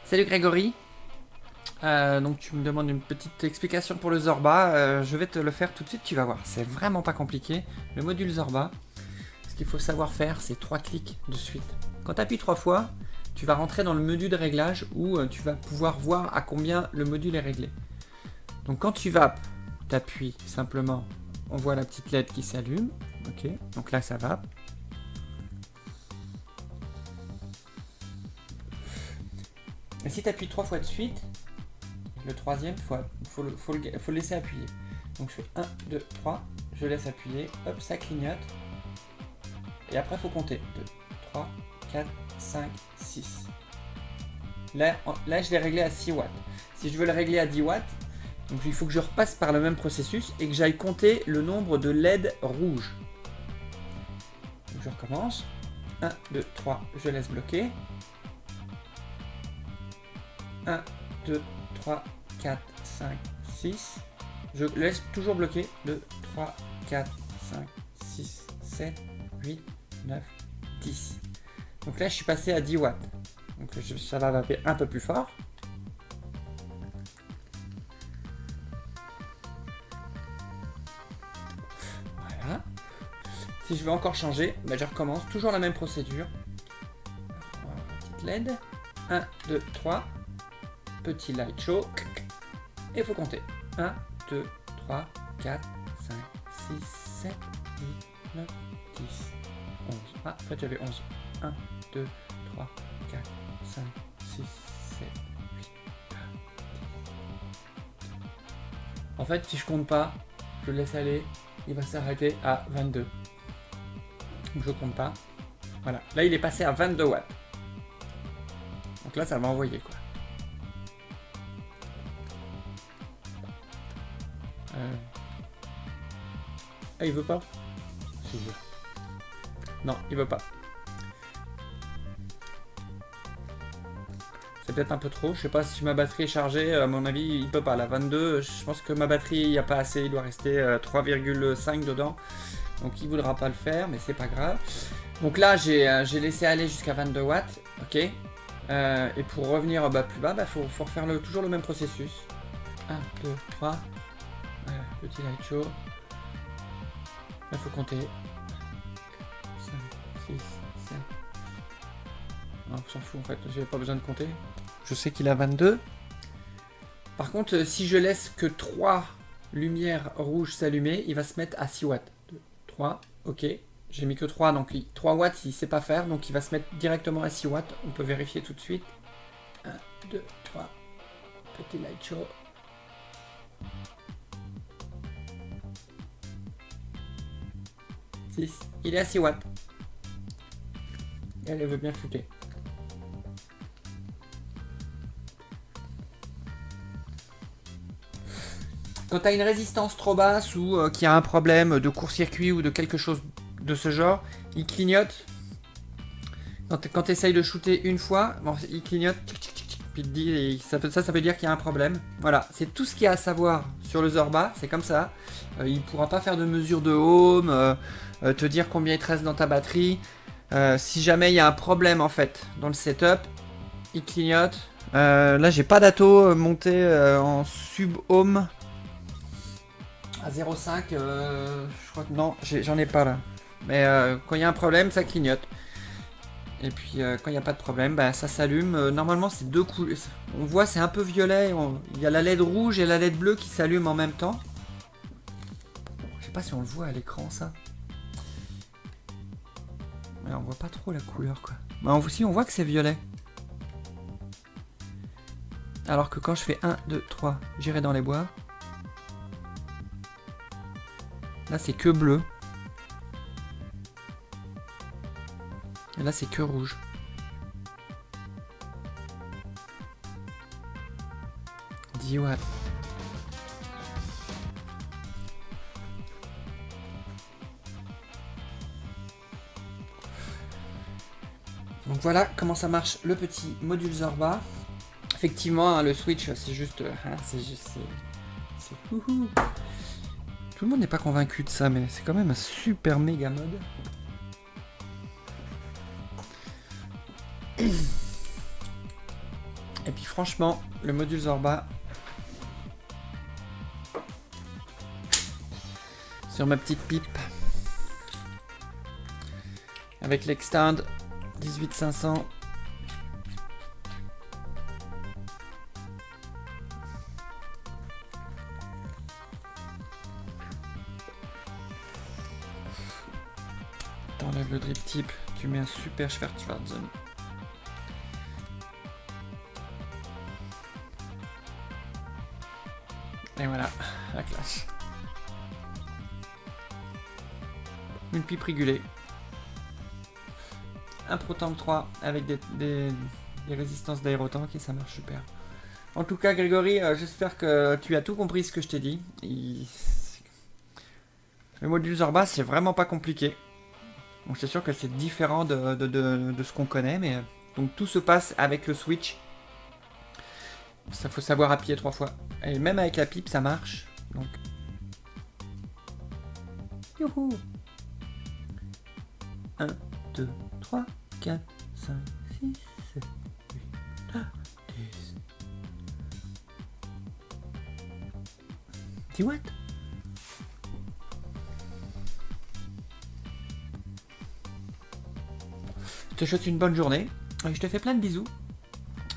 Salut Grégory. Donc tu me demandes une petite explication pour le Zorba. Je vais te le faire tout de suite, tu vas voir. C'est vraiment pas compliqué. Le module Zorba, ce qu'il faut savoir faire, c'est 3 clics de suite. Quand tu appuies 3 fois, tu vas rentrer dans le menu de réglage où tu vas pouvoir voir à combien le module est réglé. Donc quand tu vas, t'appuies simplement, on voit la petite LED qui s'allume. Ok, donc là ça va. Et si tu appuies 3 fois de suite, le troisième, faut le laisser appuyer. Donc je fais 1, 2, 3, je laisse appuyer, hop, ça clignote. Et après, il faut compter. 2, 3, 4, 5, 6. Là je l'ai réglé à 6 watts. Si je veux le régler à 10 watts, donc il faut que je repasse par le même processus et que j'aille compter le nombre de LED rouges. Donc je recommence. 1, 2, 3, je laisse bloquer. 1, 2, 3, 4, 5, 6. Je laisse toujours bloquer. 2, 3, 4, 5, 6, 7, 8, 9, 10. Donc là, je suis passé à 10 watts. Donc ça va vaper un peu plus fort. Voilà. Si je veux encore changer, je recommence. Toujours la même procédure. Voilà, petite LED. 1, 2, 3. Petit light show. Et il faut compter. 1, 2, 3, 4, 5, 6, 7, 8, 9, 10, 11. Ah, en fait j'avais 11. 1, 2, 3, 4, 5, 6, 7, 8, 9, 10. En fait, si je compte pas, je le laisse aller, il va s'arrêter à 22. Donc je compte pas. Voilà. Là, il est passé à 22 watts. Donc là, ça va envoyer quoi. Ah, il veut pas? Si, je... Non, il veut pas. C'est peut-être un peu trop. Je sais pas si ma batterie est chargée. À mon avis, il peut pas. La 22, je pense que ma batterie, il n'y a pas assez. Il doit rester 3,5 dedans. Donc il voudra pas le faire, mais c'est pas grave. Donc là, j'ai laissé aller jusqu'à 22 watts. Ok. Et pour revenir plus bas, faut refaire toujours le même processus. 1, 2, 3. Voilà, petit light show. Là, faut compter. 5, 6, 7. Non, on s'en fout en fait, j'ai pas besoin de compter. Je sais qu'il a 22. Par contre, si je laisse que 3 lumières rouges s'allumer, il va se mettre à 6 watts. 2, 3, ok. J'ai mis que 3, donc 3 watts, il sait pas faire, donc il va se mettre directement à 6 watts. On peut vérifier tout de suite. 1, 2, 3. Petit light show. Il est à 6 watts. Elle veut bien flouter. Quand tu as une résistance trop basse ou qu'il y a un problème de court-circuit ou de quelque chose de ce genre, il clignote. Quand tu essayes de shooter une fois, bon, il clignote. Puis il te dit, ça veut dire qu'il y a un problème. Voilà, c'est tout ce qu'il y a à savoir sur le Zorba, c'est comme ça. Il ne pourra pas faire de mesure de ohm, te dire combien il te reste dans ta batterie. Si jamais il y a un problème en fait dans le setup, il clignote. Là j'ai pas d'atto monté en sub-ohm à 0,5. Je crois que non, j'en ai pas là. Mais quand il y a un problème, ça clignote. Et puis quand il n'y a pas de problème, ça s'allume. Normalement c'est deux couleurs. On voit c'est un peu violet. Il y a la LED rouge et la LED bleue qui s'allument en même temps. Je sais pas si on le voit à l'écran ça. Ouais, on voit pas trop la couleur quoi. Si on voit que c'est violet. Alors que quand je fais 1, 2, 3, j'irai dans les bois. Là c'est que bleu. Et là c'est que rouge. « 10 watts. Donc voilà comment ça marche le petit module Zorba. Effectivement, hein, le switch c'est juste... Tout le monde n'est pas convaincu de ça, mais c'est quand même un super méga mode. Et puis franchement, le module Zorba. Sur ma petite pipe. Avec l'extend 18500. T'enlèves le drip tip, tu mets un super Schwarzzen. Et voilà, la classe. Une pipe régulée. Un ProTank 3 avec des résistances d'aérotank et ça marche super. En tout cas, Grégory, j'espère que tu as tout compris ce que je t'ai dit. Le module Zorba, c'est vraiment pas compliqué. Bon, c'est sûr que c'est différent de ce qu'on connaît, mais donc tout se passe avec le switch. Ça faut savoir appuyer 3 fois. Et même avec la pipe, ça marche. Donc. Youhou! 1, 2, 3, 4, 5, 6, 7, 8, 10. Dis what? Je te souhaite une bonne journée. Je te fais plein de bisous.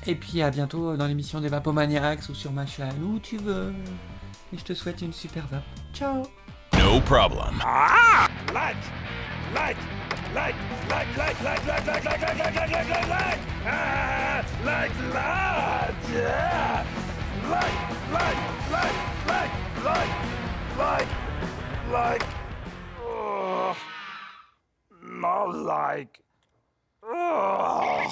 Et puis à bientôt dans l'émission des Vapomaniacs ou sur ma chaîne, où tu veux. Et je te souhaite une super vape. Ciao! No problem. Ah! Light! Light! Light! Light! Light! Light! Light! Light! Light! Light! Light! Light! Light! Light! Light! Ah! Light! Light! Yeah! Light! Light! Light! Light! Light! Light! Light! Oh! Not like. Oh!